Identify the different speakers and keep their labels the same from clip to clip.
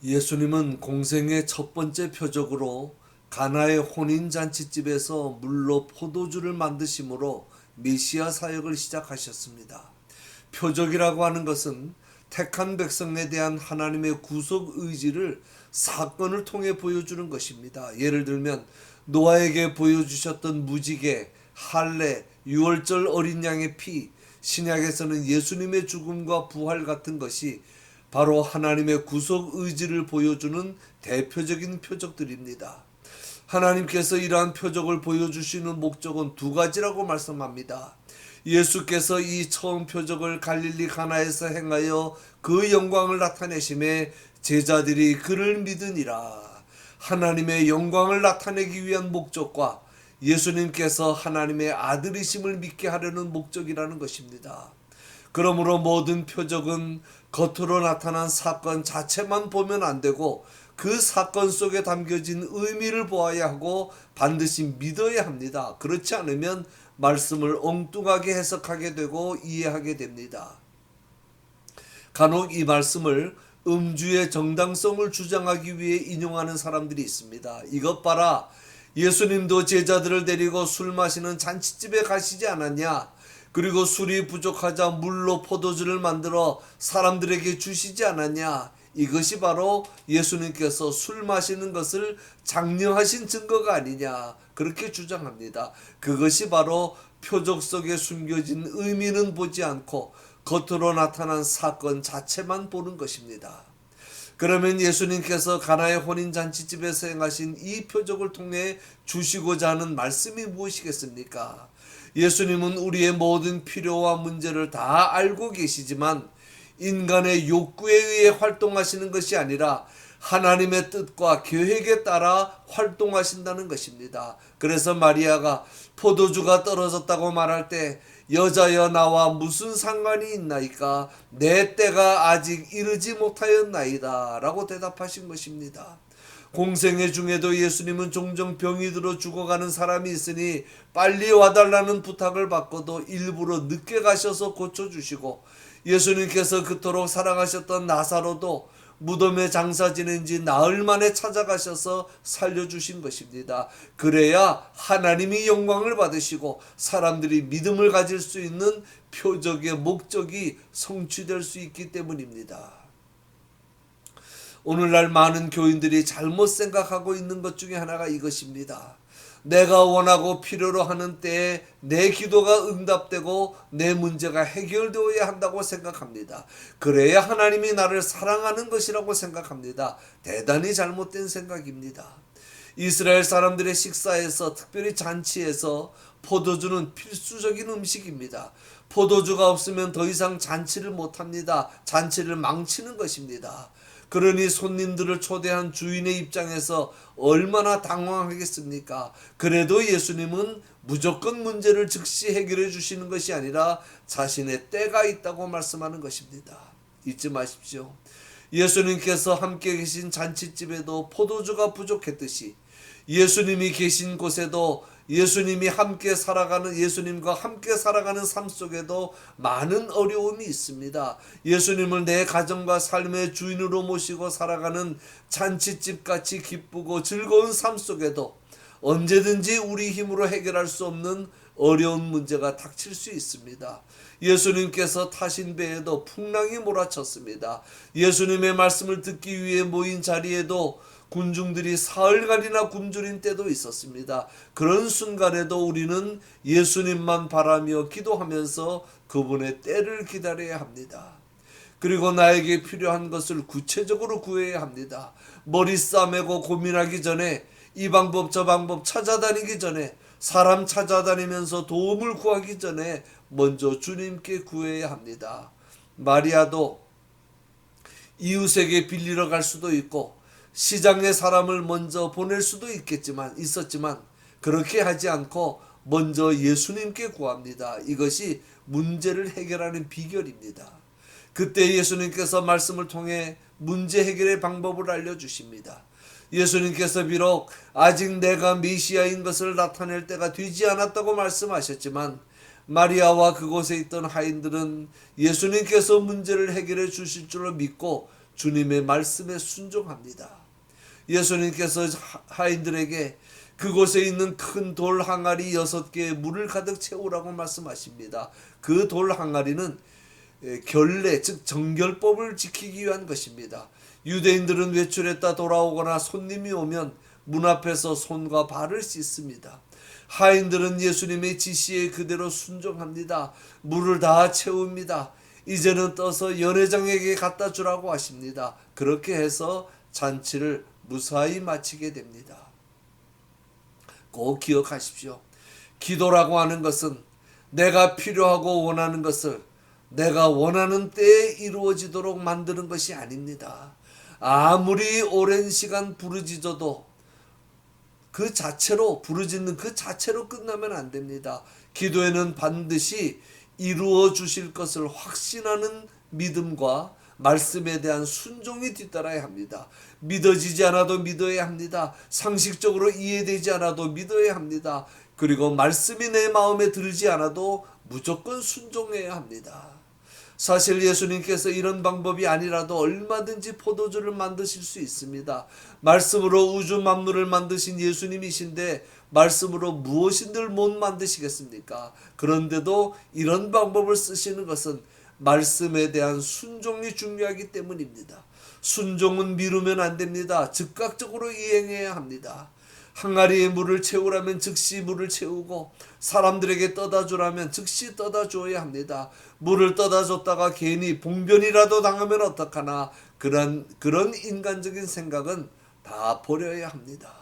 Speaker 1: 예수님은 공생의 첫 번째 표적으로 가나의 혼인잔치집에서 물로 포도주를 만드심으로 메시아 사역을 시작하셨습니다. 표적이라고 하는 것은 택한 백성에 대한 하나님의 구속 의지를 사건을 통해 보여주는 것입니다. 예를 들면 노아에게 보여주셨던 무지개, 할례, 유월절 어린 양의 피, 신약에서는 예수님의 죽음과 부활 같은 것이 바로 하나님의 구속 의지를 보여주는 대표적인 표적들입니다. 하나님께서 이러한 표적을 보여주시는 목적은 두 가지라고 말씀합니다. 예수께서 이 처음 표적을 갈릴리 가나에서 행하여 그 영광을 나타내심에 제자들이 그를 믿으니라. 하나님의 영광을 나타내기 위한 목적과 예수님께서 하나님의 아들이심을 믿게 하려는 목적이라는 것입니다. 그러므로 모든 표적은 겉으로 나타난 사건 자체만 보면 안 되고 그 사건 속에 담겨진 의미를 보아야 하고 반드시 믿어야 합니다. 그렇지 않으면 말씀을 엉뚱하게 해석하게 되고 이해하게 됩니다. 간혹 이 말씀을 음주의 정당성을 주장하기 위해 인용하는 사람들이 있습니다. 이것 봐라, 예수님도 제자들을 데리고 술 마시는 잔치집에 가시지 않았냐? 그리고 술이 부족하자 물로 포도주를 만들어 사람들에게 주시지 않았냐? 이것이 바로 예수님께서 술 마시는 것을 장려하신 증거가 아니냐? 그렇게 주장합니다. 그것이 바로 표적 속에 숨겨진 의미는 보지 않고 겉으로 나타난 사건 자체만 보는 것입니다. 그러면 예수님께서 가나의 혼인잔치집에서 행하신 이 표적을 통해 주시고자 하는 말씀이 무엇이겠습니까? 예수님은 우리의 모든 필요와 문제를 다 알고 계시지만 인간의 욕구에 의해 활동하시는 것이 아니라 하나님의 뜻과 계획에 따라 활동하신다는 것입니다. 그래서 마리아가 포도주가 떨어졌다고 말할 때 여자여 나와 무슨 상관이 있나이까? 내 때가 아직 이르지 못하였나이다 라고 대답하신 것입니다. 공생애 중에도 예수님은 종종 병이 들어 죽어가는 사람이 있으니 빨리 와달라는 부탁을 받고도 일부러 늦게 가셔서 고쳐주시고, 예수님께서 그토록 사랑하셨던 나사로도 무덤에 장사 지낸 지 나흘 만에 찾아가셔서 살려주신 것입니다. 그래야 하나님이 영광을 받으시고 사람들이 믿음을 가질 수 있는 표적의 목적이 성취될 수 있기 때문입니다. 오늘날 많은 교인들이 잘못 생각하고 있는 것 중에 하나가 이것입니다. 내가 원하고 필요로 하는 때에 내 기도가 응답되고 내 문제가 해결되어야 한다고 생각합니다. 그래야 하나님이 나를 사랑하는 것이라고 생각합니다. 대단히 잘못된 생각입니다. 이스라엘 사람들의 식사에서, 특별히 잔치에서 포도주는 필수적인 음식입니다. 포도주가 없으면 더 이상 잔치를 못합니다. 잔치를 망치는 것입니다. 그러니 손님들을 초대한 주인의 입장에서 얼마나 당황하겠습니까? 그래도 예수님은 무조건 문제를 즉시 해결해 주시는 것이 아니라 자신의 때가 있다고 말씀하는 것입니다. 잊지 마십시오. 예수님께서 함께 계신 잔치집에도 포도주가 부족했듯이 예수님이 계신 곳에도 예수님과 함께 살아가는 삶 속에도 많은 어려움이 있습니다. 예수님을 내 가정과 삶의 주인으로 모시고 살아가는 잔치집같이 기쁘고 즐거운 삶 속에도 언제든지 우리 힘으로 해결할 수 없는 어려운 문제가 닥칠 수 있습니다. 예수님께서 타신 배에도 풍랑이 몰아쳤습니다. 예수님의 말씀을 듣기 위해 모인 자리에도 군중들이 사흘간이나 굶주린 때도 있었습니다. 그런 순간에도 우리는 예수님만 바라며 기도하면서 그분의 때를 기다려야 합니다. 그리고 나에게 필요한 것을 구체적으로 구해야 합니다. 머리 싸매고 고민하기 전에, 이 방법 저 방법 찾아다니기 전에, 사람 찾아다니면서 도움을 구하기 전에 먼저 주님께 구해야 합니다. 마리아도 이웃에게 빌리러 갈 수도 있고 시장에 사람을 먼저 보낼 수도 있었지만 그렇게 하지 않고 먼저 예수님께 구합니다. 이것이 문제를 해결하는 비결입니다. 그때 예수님께서 말씀을 통해 문제 해결의 방법을 알려주십니다. 예수님께서 비록 아직 내가 메시아인 것을 나타낼 때가 되지 않았다고 말씀하셨지만 마리아와 그곳에 있던 하인들은 예수님께서 문제를 해결해 주실 줄로 믿고 주님의 말씀에 순종합니다. 예수님께서 하인들에게 그곳에 있는 큰 돌 항아리 6개에 물을 가득 채우라고 말씀하십니다. 그 돌 항아리는 결례, 즉 정결법을 지키기 위한 것입니다. 유대인들은 외출했다 돌아오거나 손님이 오면 문 앞에서 손과 발을 씻습니다. 하인들은 예수님의 지시에 그대로 순종합니다. 물을 다 채웁니다. 이제는 떠서 연회장에게 갖다 주라고 하십니다. 그렇게 해서 잔치를 무사히 마치게 됩니다. 꼭 기억하십시오. 기도라고 하는 것은 내가 필요하고 원하는 것을 내가 원하는 때에 이루어지도록 만드는 것이 아닙니다. 아무리 오랜 시간 부르짖어도 그 자체로 부르짖는 그 자체로 끝나면 안 됩니다. 기도에는 반드시 이루어 주실 것을 확신하는 믿음과 말씀에 대한 순종이 뒤따라야 합니다. 믿어지지 않아도 믿어야 합니다. 상식적으로 이해되지 않아도 믿어야 합니다. 그리고 말씀이 내 마음에 들지 않아도 무조건 순종해야 합니다. 사실 예수님께서 이런 방법이 아니라도 얼마든지 포도주를 만드실 수 있습니다. 말씀으로 우주 만물을 만드신 예수님이신데 말씀으로 무엇인들 못 만드시겠습니까? 그런데도 이런 방법을 쓰시는 것은 말씀에 대한 순종이 중요하기 때문입니다. 순종은 미루면 안 됩니다. 즉각적으로 이행해야 합니다. 항아리에 물을 채우라면 즉시 물을 채우고 사람들에게 떠다 주라면 즉시 떠다 주어야 합니다. 물을 떠다 줬다가 괜히 봉변이라도 당하면 어떡하나 그런 인간적인 생각은 다 버려야 합니다.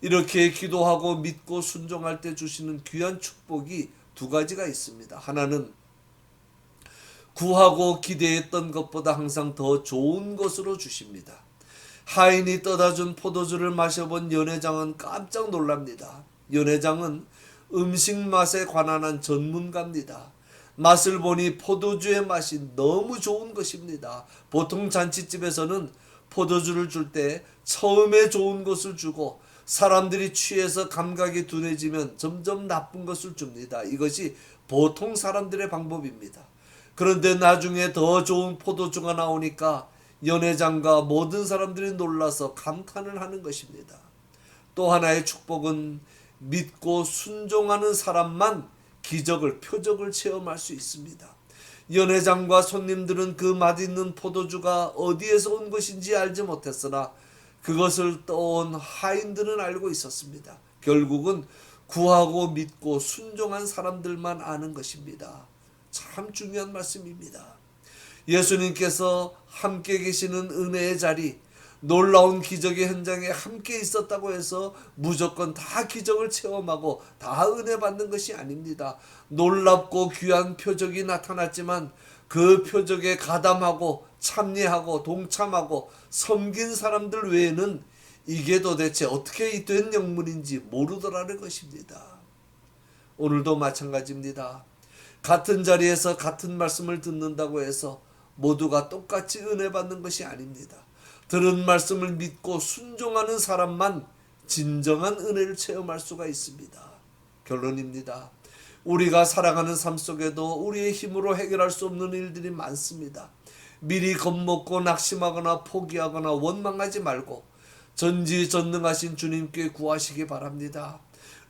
Speaker 1: 이렇게 기도하고 믿고 순종할 때 주시는 귀한 축복이 2가지가 있습니다. 하나는 구하고 기대했던 것보다 항상 더 좋은 것으로 주십니다. 하인이 떠다준 포도주를 마셔본 연회장은 깜짝 놀랍니다. 연회장은 음식 맛에 관한 전문가입니다. 맛을 보니 포도주의 맛이 너무 좋은 것입니다. 보통 잔치집에서는 포도주를 줄 때 처음에 좋은 것을 주고 사람들이 취해서 감각이 둔해지면 점점 나쁜 것을 줍니다. 이것이 보통 사람들의 방법입니다. 그런데 나중에 더 좋은 포도주가 나오니까 연회장과 모든 사람들이 놀라서 감탄을 하는 것입니다. 또 하나의 축복은 믿고 순종하는 사람만 기적을, 표적을 체험할 수 있습니다. 연회장과 손님들은 그 맛있는 포도주가 어디에서 온 것인지 알지 못했으나 그것을 떠온 하인들은 알고 있었습니다. 결국은 구하고 믿고 순종한 사람들만 아는 것입니다. 참 중요한 말씀입니다. 예수님께서 함께 계시는 은혜의 자리, 놀라운 기적의 현장에 함께 있었다고 해서 무조건 다 기적을 체험하고 다 은혜 받는 것이 아닙니다. 놀랍고 귀한 표적이 나타났지만 그 표적에 가담하고 참여하고 동참하고 섬긴 사람들 외에는 이게 도대체 어떻게 된 영문인지 모르더라는 것입니다. 오늘도 마찬가지입니다. 같은 자리에서 같은 말씀을 듣는다고 해서 모두가 똑같이 은혜 받는 것이 아닙니다. 들은 말씀을 믿고 순종하는 사람만 진정한 은혜를 체험할 수가 있습니다. 결론입니다. 우리가 살아가는 삶 속에도 우리의 힘으로 해결할 수 없는 일들이 많습니다. 미리 겁먹고 낙심하거나 포기하거나 원망하지 말고 전지전능하신 주님께 구하시기 바랍니다.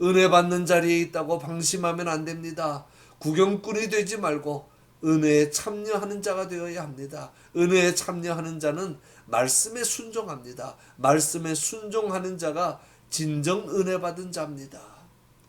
Speaker 1: 은혜 받는 자리에 있다고 방심하면 안 됩니다. 구경꾼이 되지 말고 은혜에 참여하는 자가 되어야 합니다. 은혜에 참여하는 자는 말씀에 순종합니다. 말씀에 순종하는 자가 진정 은혜 받은 자입니다.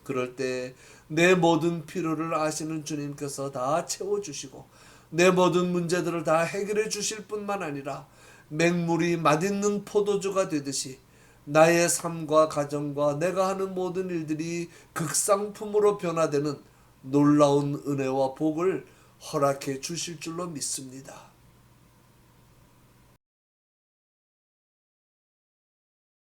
Speaker 1: 그럴 때 내 모든 필요를 아시는 주님께서 다 채워주시고 내 모든 문제들을 다 해결해 주실 뿐만 아니라 맹물이 맛있는 포도주가 되듯이 나의 삶과 가정과 내가 하는 모든 일들이 극상품으로 변화되는 놀라운 은혜와 복을 허락해 주실 줄로 믿습니다.